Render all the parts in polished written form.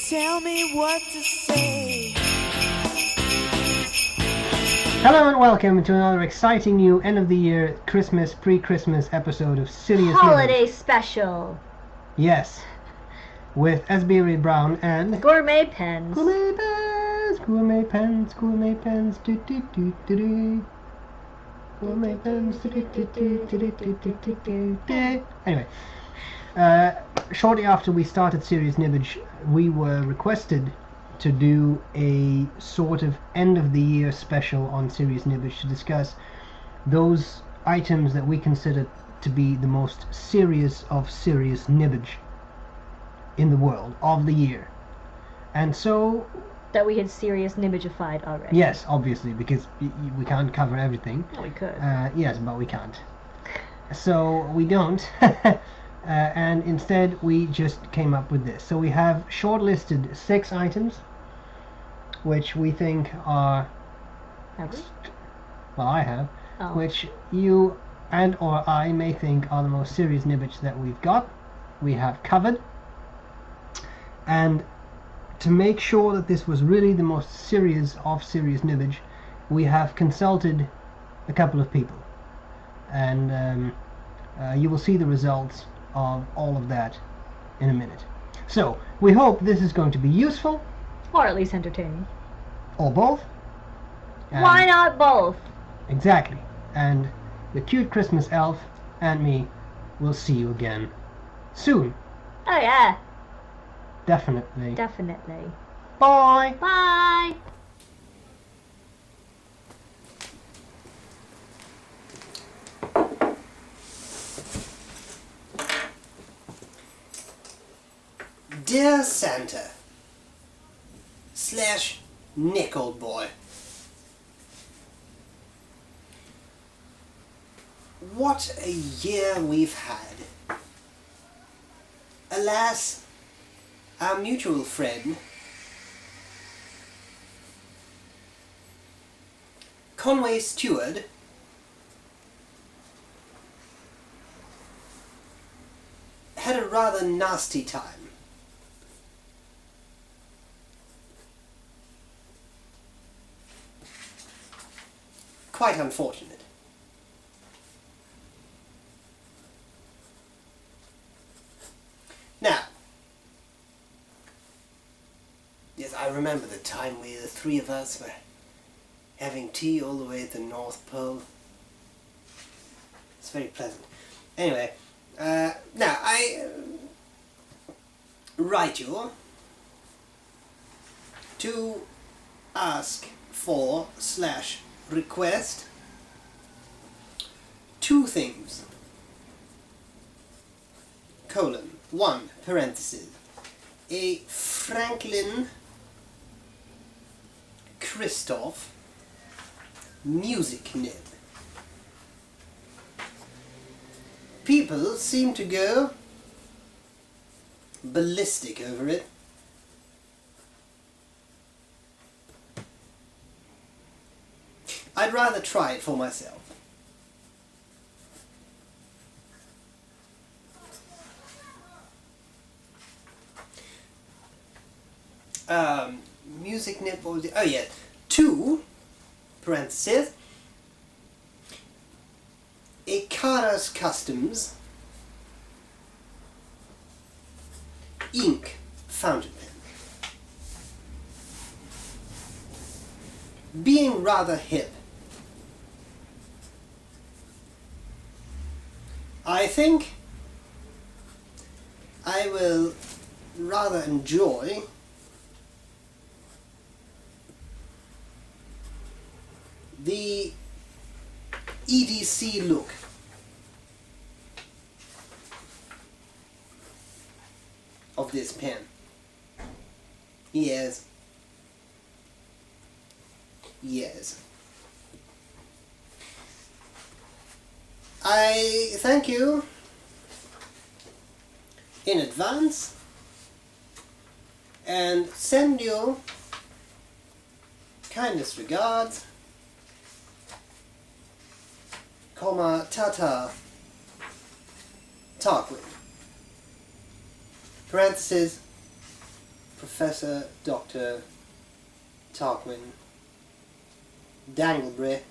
tell me what to say. Hello and welcome to another exciting new end of the year Christmas pre-Christmas episode of Sirius Holiday Nibbage. special. Yes, with sbrebrown and Gourmet pens. gourmet pens, do do do do do. Gourmet pens, do do do do do do do do do. Anyway, shortly after we started Sirius Nibbage, we were requested to do a sort of end of the year special on Sirius Nibbage to discuss those items that we consider to be the most serious of Sirius Nibbage in the world of the year. And so That we had serious Nibbagified already. yes, obviously, because we can't cover everything. No, we could. Yes, but we can't. So we don't. And instead we just came up with this. So we have shortlisted 6 items which we think are, Have we? well, I have, Oh. which you and or I may think are the most serious Nibbage that we've got. We have covered. And to make sure that this was really the most serious of Sirius Nibbage, we have consulted a couple of people. And you will see the results of all of that in a minute. So, we hope this is going to be useful, Or at least entertaining. or both. Why not both? Exactly. And the cute Christmas elf and me will see you again soon. Oh yeah, Definitely. definitely. Bye! Bye! Dear Santa / Nick, old boy, what a year we've had. Alas, our mutual friend Conway Stewart had a rather nasty time. Quite unfortunate. Now, yes, I remember the time where the 3 of us were having tea all the way at the North Pole. It's very pleasant. Anyway, now I write you to ask for / request 2 things. Colon 1 parenthesis a Franklin Christoph music nib. People seem to go ballistic over it. I'd rather try it for myself. Music nib, oh yeah, 2 parenthesis a Cara's Customs ink fountain pen. Being rather hip, I think I will rather enjoy the EDC look. Of this pen. Yes. Yes. I thank you in advance and send you kindest regards, Tata Tarquin. Parenthesis, Professor Dr. Tarquin Danglebury,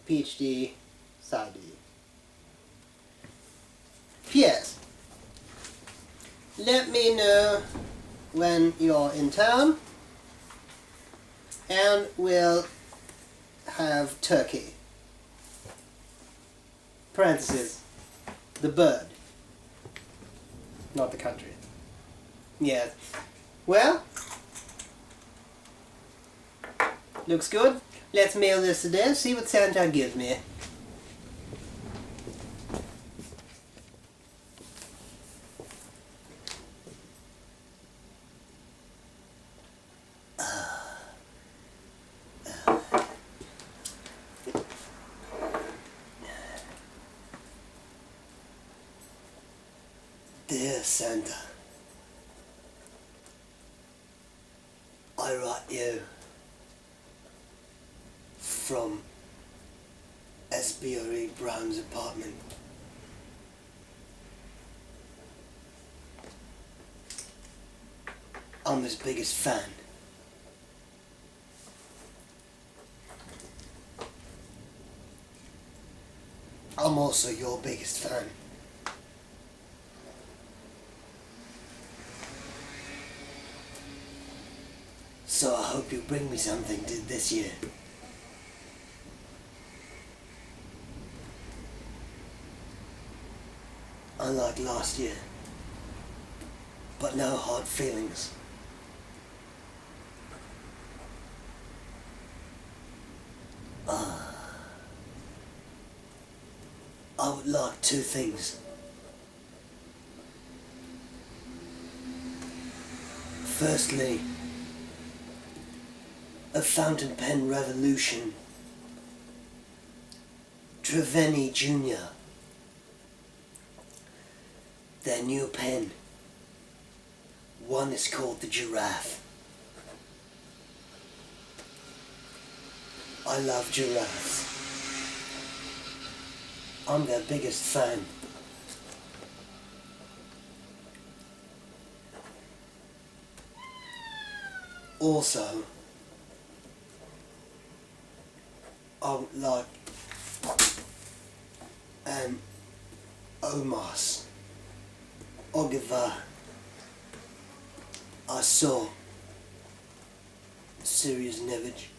PhD, Saudi. P.S. Let me know when you're in town and we'll have turkey. Parentheses. The bird. Not the country. Yeah. Well, looks good. Let's mail this today, see what Santa gives me. Dear Santa, I write you from S.B.R.E. Brown's apartment. I'm his biggest fan. I'm also your biggest fan. So I hope you bring me something this year. Unlike last year. But no hard feelings. I would like two things. Firstly, a fountain pen revolution. Treveni Jr. Their new pen. One is called the Giraffe. I love giraffes. I'm their biggest fan. Also, I would like an Omas Ogiva. I saw the series Nibbage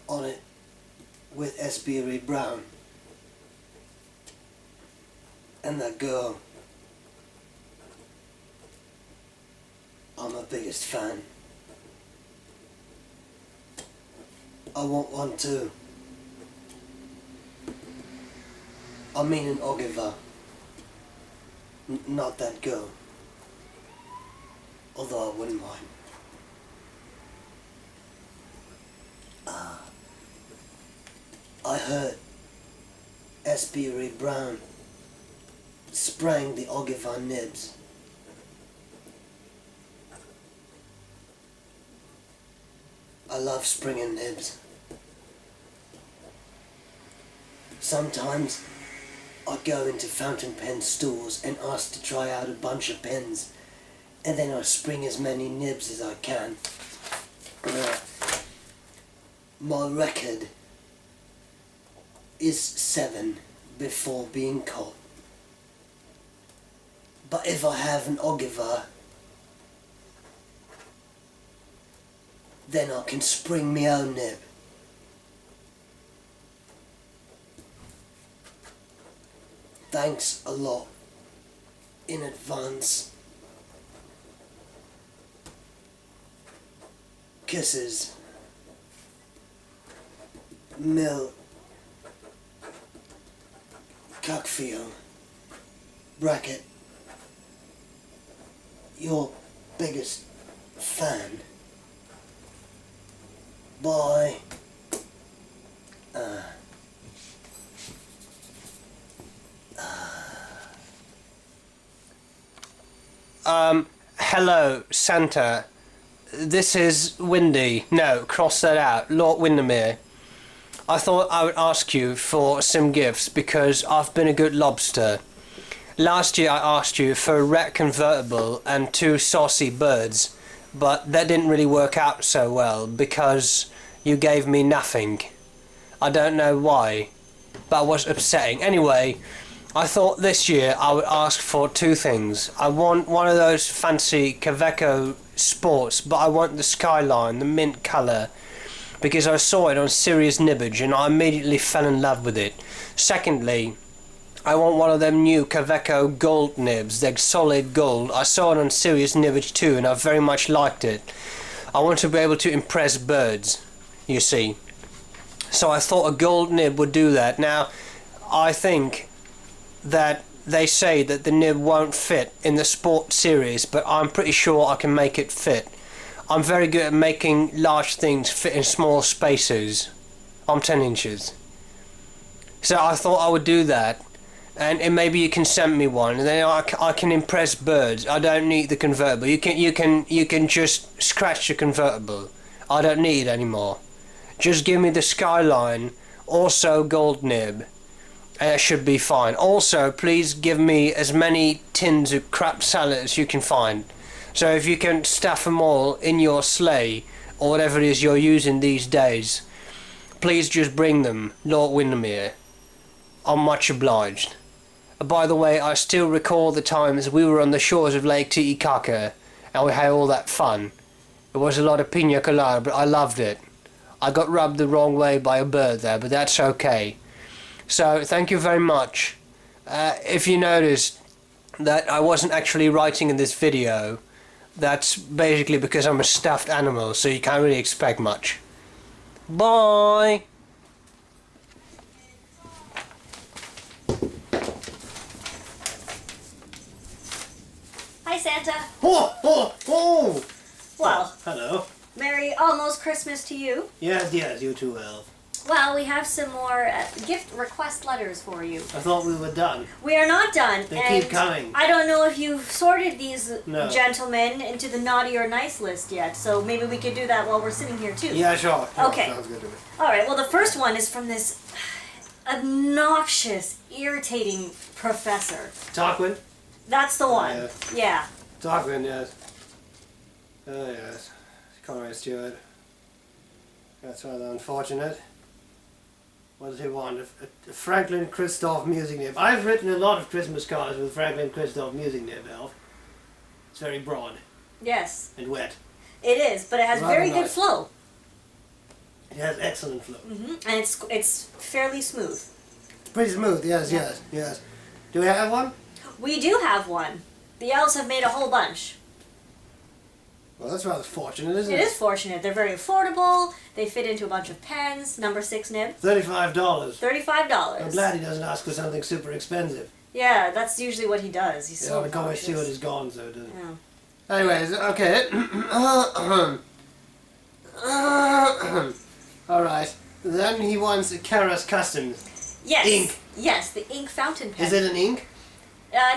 on it with B.R.E. and that girl. I'm her biggest fan. I want one too. I mean an Ogiva. Not that girl. Although I wouldn't mind. I heard S.B.R.E. Brown sprang the Ogiva nibs. I love springing nibs. Sometimes I go into fountain pen stores and ask to try out a bunch of pens, and then I spring as many nibs as I can. My record is 7 before being caught. But if I have an Ogiva, then I can spring my own nib. Thanks a lot in advance. Kisses. Mill. Cockfield. Bracket. Your biggest fan. Bye. Hello, Santa. This is Windy. No, cross that out. Lord Windermere. I thought I would ask you for some gifts because I've been a good lobster last year I asked you for a red convertible and 2 saucy birds, but that didn't really work out so well because you gave me nothing. I don't know why, but it was upsetting. Anyway, I thought this year I would ask for 2 things. I want one of those fancy Kaweco Sports, but I want the Skyline, the mint colour, because I saw it on Serious Nibbage and I immediately fell in love with it. Secondly, I want one of them new Kaweco gold nibs, they're solid gold. I saw it on Serious Nibbage too and I very much liked it. I want to be able to impress birds, you see. So I thought a gold nib would do that. Now, I think that they say that the nib won't fit in the Sport series, but I'm pretty sure I can make it fit. I'm very good at making large things fit in small spaces. I'm 10 inches. So I thought I would do that, and maybe you can send me one, and then I can impress birds. I don't need the convertible. You can just scratch the convertible. I don't need it anymore. Just give me the Skyline, also gold nib, and it should be fine. Also, please give me as many tins of crap salad as you can find. So if you can stuff them all in your sleigh, or whatever it is you're using these days, please just bring them, Lord Windermere. I'm much obliged. By the way, I still recall the times we were on the shores of Lake Titicaca, and we had all that fun. It was a lot of pina colada, but I loved it. I got rubbed the wrong way by a bird there, but that's okay. So, thank you very much. If you noticed that I wasn't actually writing in this video, that's basically because I'm a stuffed animal, so you can't really expect much. Bye! Hi, Santa. Oh, oh, oh! Well, Hello. Merry almost Christmas to you. Yes, yes, you too, Elf. Well, we have some more gift request letters for you. I thought we were done. We are not done. They and keep coming. I don't know if you've sorted these No. gentlemen into the naughty or nice list yet, so maybe we could do that while we're sitting here too. Yeah, sure. Okay. Sounds good to me. All right. Well, the first one is from this obnoxious, irritating professor. Tarquin? That's the one. Yeah. Tarquin, yes. Oh, yes. Conrad Stewart. That's rather unfortunate. What does he want? A Franklin Christoph music nib. I've written a lot of Christmas cards with Franklin Christoph music nib, Elf. It's very broad Yes, and wet. it is, but it has Rather very good nice. flow. It has excellent flow. And it's fairly smooth. Pretty smooth, yes, Yeah. yes, yes. Do we have one? We do have one. The elves have made a whole bunch. Well, that's rather fortunate, isn't it? It is fortunate. They're very affordable. They fit into a bunch of pens. Number 6 nib. $35. $35. I'm glad he doesn't ask for something super expensive. Yeah, that's usually what he does. He's so Yeah, Conrad obnoxious. Stewart is gone, so it doesn't. Yeah. Anyways, okay. Alright. Then he wants a Karas Customs. Yes. Ink. Yes, the ink fountain pen. Is it an ink?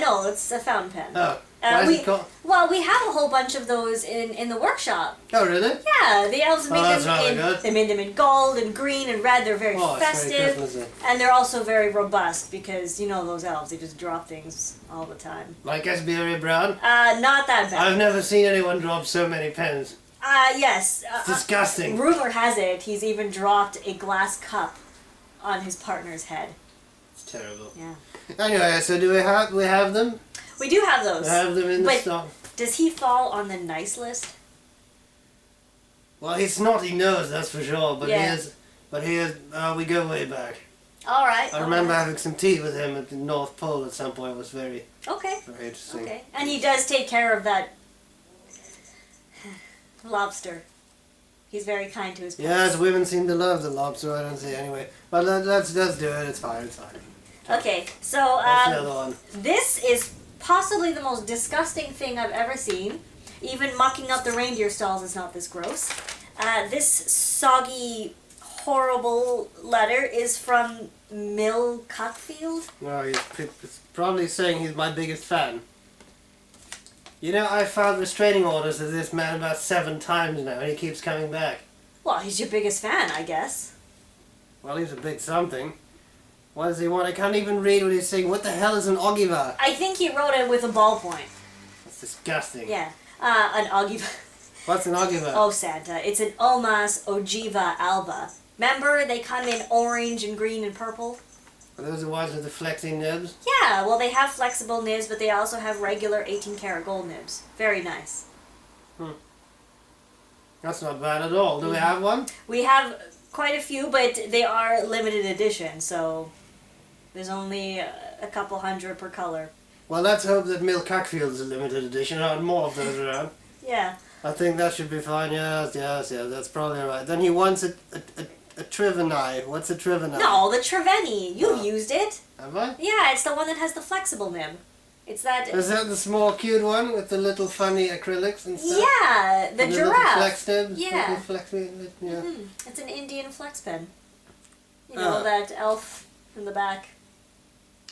No, it's a fountain pen. Oh. Why is it called? Well, we have a whole bunch of those in the workshop. Oh, really? Yeah, the elves made that's them rather in good. they made them in gold and green and red. They're very Oh, it's very festive, Christmassy. and they're also very robust because you know those elves, they just drop things all the time. Like sbrebrown? Not that bad. I've never seen anyone drop so many pens. Yes. It's disgusting. Rumor has it he's even dropped a glass cup on his partner's head. It's terrible. Yeah. Anyway, so do we have them? We do have those. We have them in the But stock. does he fall on the nice list? Well, he's snotty nose, that's for sure. But Yeah. he is. We go way back. All right. I remember having some tea with him at the North Pole at some point. It was very, Okay. very interesting. Okay. And he does take care of that lobster. He's very kind to his pets. Yes, women seem to love the lobster. I don't see anyway. But let's do it. It's fine. It's fine. Okay, so That's the other one. this is possibly the most disgusting thing I've ever seen. Even mucking up the reindeer stalls is not this gross. This soggy, horrible letter is from Mill Cuckfield. No, he's probably saying he's my biggest fan. You know, I filed restraining orders of this man about 7 times now, and he keeps coming back. Well, he's your biggest fan, I guess. Well, he's a big something. What does he want? I can't even read what he's saying. What the hell is an ogiva? I think he wrote it with a ballpoint. That's disgusting. Yeah. An ogiva. What's an ogiva? Oh, Santa. It's an Omas Ogiva alba. Remember, they come in orange and green and purple? Are those the ones with the flexing nibs? Yeah, well, they have flexible nibs, but they also have regular 18-karat gold nibs. Very nice. That's not bad at all. Do we have one? We have quite a few, but they are limited edition, so there's only a couple hundred per color. Well, let's hope that Mill Cackfield's a limited edition. There are more of those around. Yeah. I think that should be fine. Yes, that's probably right. Then he wants a Triveni. What's a Triveni? No, the Treveni. You've used it. Have I? Yeah, it's the one that has the flexible nib. It's that... Is that the small cute one with the little funny acrylics and stuff? Yeah, the and giraffe. little flex nibs? Yeah. Little flexy, yeah. It's an Indian flex pen. You know, that elf in the back.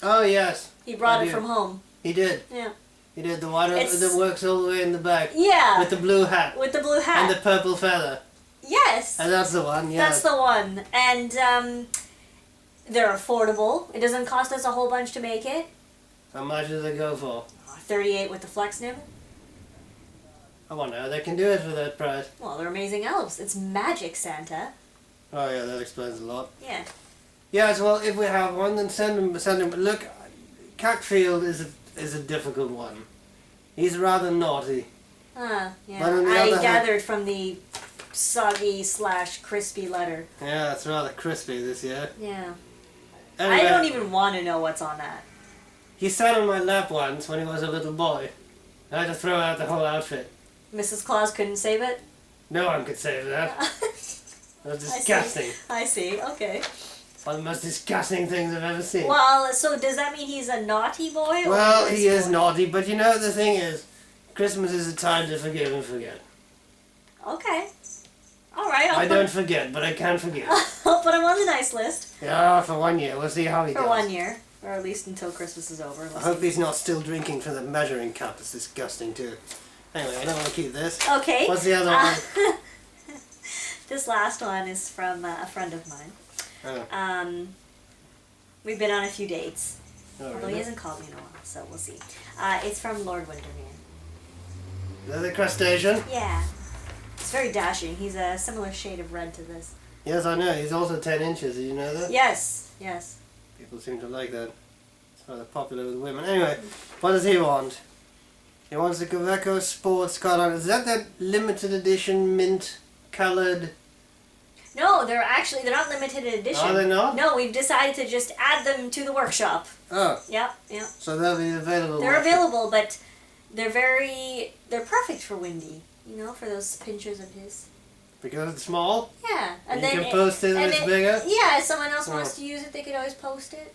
Oh, yes. He brought I it do. from home. He did. Yeah. He did. The one It's- that works all the way in the back. Yeah. With the blue hat. With the blue hat. And the purple feather. Yes. And that's the one, yeah. That's the one. And they're affordable. It doesn't cost us a whole bunch to make it. How much do they go for? 38 with the flex nib. I wonder how they can do it for that price. Well, they're amazing elves. It's magic, Santa. Oh yeah, that explains a lot. Yeah. Yes, well, if we have one, then send him. Look, Cackfield is a difficult one. He's rather naughty. Yeah. But on the other I hand- gathered from the soggy / crispy letter. Yeah, it's rather crispy this year. Yeah. Anyway, I don't even want to know what's on that. He sat on my lap once when he was a little boy. I had to throw out the whole outfit. Mrs. Claus couldn't save it? No one could save that. That was disgusting. I see. Okay. One of the most disgusting things I've ever seen. Well, so does that mean he's a naughty boy? Or Well, a he nice is boy? naughty, but you know the thing is, Christmas is a time to forgive and forget. Okay. All right. I don't forget, but I can forgive. I'll put him on the nice list Yeah, for 1 year. We'll see how he for goes. 1 year, or at least until Christmas is over. I hope he's not still drinking from the measuring cup. It's disgusting too. Anyway, I don't want to keep this. Okay. What's the other one? This last one is from a friend of mine. Oh, We've been on a few dates, oh, although really? he hasn't called me in a while, so we'll see. It's from Lord Windermere. Is that the crustacean? Yeah. It's very dashing. He's a similar shade of red to this. Yes, I know. He's also 10 inches. Did you know that? Yes. Yes. People seem to like that. It's rather popular with women. Anyway, what does he want? He wants the Queveco Sports Color. Is that limited edition mint coloured? No, they're not limited edition. Are they not? No, we've decided to just add them to the workshop. Oh, Yep. so they'll be available. They're available, but they're perfect for Windy. You know, for those pinchers of his. Because it's small? Yeah, And you can post it when it's bigger? Yeah, if someone else Oh. wants to use it, they could always post it.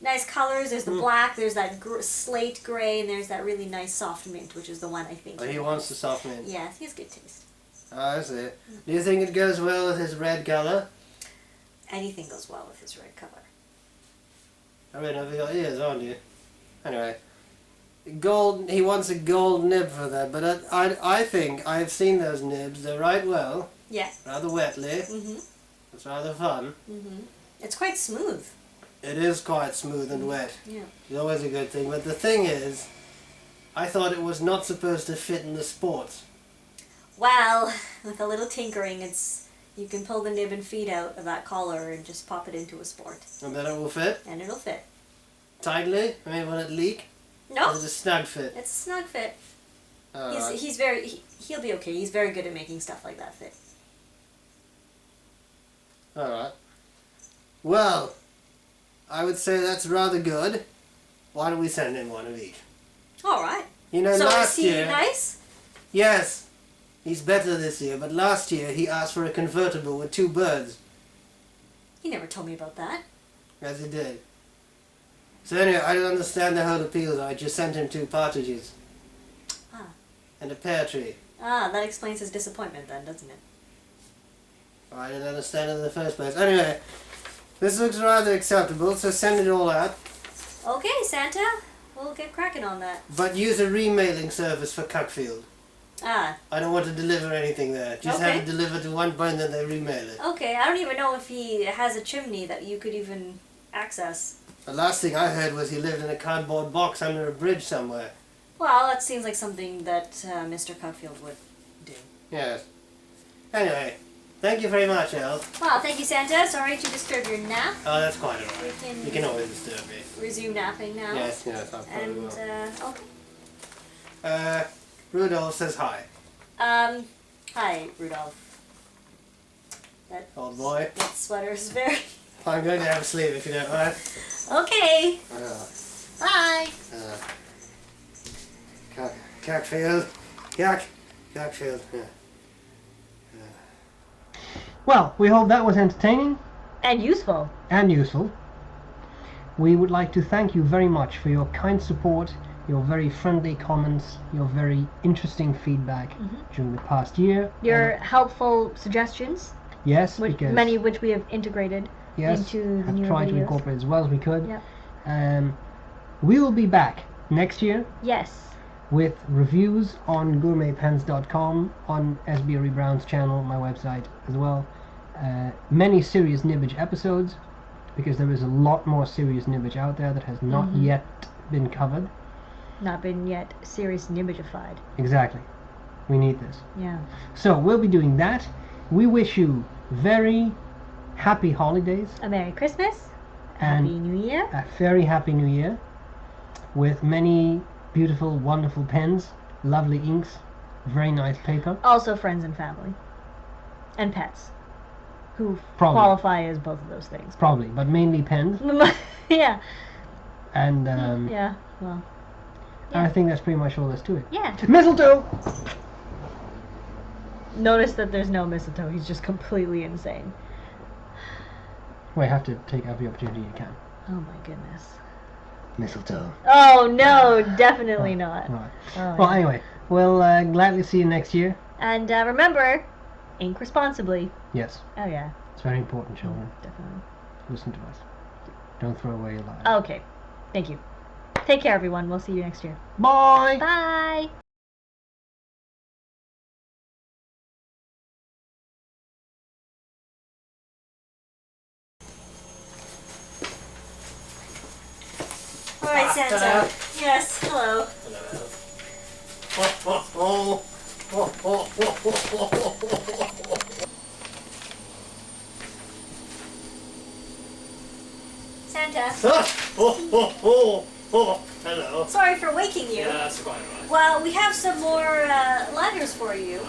Nice colors. There's the black. There's that slate gray, and there's that really nice soft mint, which is the one I think. Oh, he wants the soft mint. Yeah, he has good taste. Oh, I see. Do you think it goes well with his red colour? Anything goes well with his red color. I mean, have you got ears, aren't you? Anyway. Gold, he wants a gold nib for that, but I think I've seen those nibs. They write well, Yeah. rather wetly. Mhm. It's rather fun. Mhm. It's quite smooth. It is quite smooth and wet. Yeah. It's always a good thing. But the thing is, I thought it was not supposed to fit in the sports. Well, with a little tinkering, you can pull the nib and feed out of that collar and just pop it into a sport, And then it will fit and it'll fit. tightly. I mean, will it leak? Or No, is it a snug fit? it's a snug fit. Alright. He'll be okay. He's very good at making stuff like that fit. Alright. Well, I would say that's rather good. Why don't we send him one of each? All right. You know, So last is he year... nice? Yes, he's better this year, but last year he asked for a convertible with 2 birds. He never told me about that. As he did. So anyway, I don't understand the whole appeal though. I just sent him 2 partridges. Ah. And a pear tree. That explains his disappointment then, doesn't it? I didn't understand it in the first place. Anyway, this looks rather acceptable, so send it all out. Okay, Santa. We'll get cracking on that. But use a remailing service for Cuckfield. Ah, I don't want to deliver anything there. Just have Okay. it delivered to one point and then they remail it. okay. I don't even know if he has a chimney that you could even access. The last thing I heard was he lived in a cardboard box under a bridge somewhere. Well, that seems like something that Mr. Cutfield would do. Yes. Anyway, thank you very much, El. Well, thank you, Santa. Sorry to disturb your nap. Oh, that's quite We alright. can, You can always disturb me. resume napping now. Yes, I probably And, will. okay. Rudolph says hi. Hi, Rudolph. That, Old boy. that sweater is very... I'm going to have a sleep if you don't mind. Okay. Bye. Cackfield. Cackfield. Yeah. Well, we hope that was entertaining And useful. and useful. We would like to thank you very much for your kind support, your very friendly comments, your very interesting feedback during the past year. Your helpful suggestions, Yes, which, because many of which we have integrated into the have newer tried to videos. incorporate as well as we could. Yep. We will be back next year Yes. with reviews on gourmetpens.com, on sbrebrown's channel, my website as well. Many serious Nibbage episodes, because there is a lot more serious Nibbage out there that has not yet been covered. Not been yet serious Nibbagified. Exactly. We need this. Yeah. So we'll be doing that. We wish you very happy holidays A Merry Christmas. and Happy New Year. a very happy new year with many beautiful, wonderful pens, lovely inks, very nice paper. Also friends and family. And pets. Who Probably. qualify as both of those things. Probably, but mainly pens. Yeah. And Yeah. Well. I think that's pretty much all there's to it. Yeah. Mistletoe! Notice that there's no mistletoe. He's just completely insane. We have to take every opportunity you can. Oh my goodness. Mistletoe. Oh no, definitely not. Right. Oh, Well, yeah. anyway, we'll gladly see you next year. And remember, ink responsibly. Yes, Oh yeah, it's very important, children. definitely. Listen to us. Don't throw away your lives. Okay, thank you. Take care, everyone. We'll see you next year. Bye! Bye. All right, Santa. hello. Yes, hello. Santa. Hello. Sorry for waking you. Yeah, that's quite right. Well, we have some more letters for you.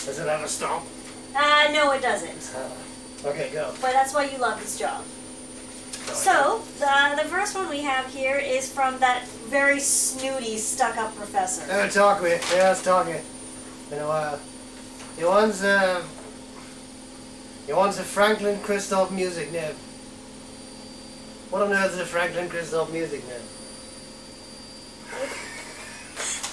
Does it have a stomp? No, it doesn't. Okay, go. But that's why you love this job. So, the first one we have here is from that very snooty, stuck-up professor. Never talk with you. Yeah, let's talk it. Been a while. He wants a Franklin Christoph music nib. What on earth is a Franklin Christoph music nib?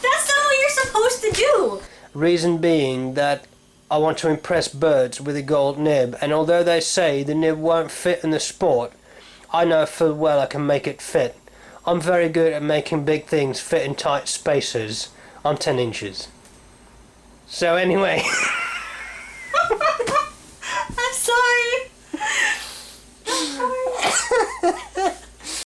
That's not what you're supposed to do! Reason being that I want to impress birds with a gold nib, and although they say the nib won't fit in the sport, I know full well I can make it fit. I'm very good at making big things fit in tight spaces. I'm 10 inches. So anyway...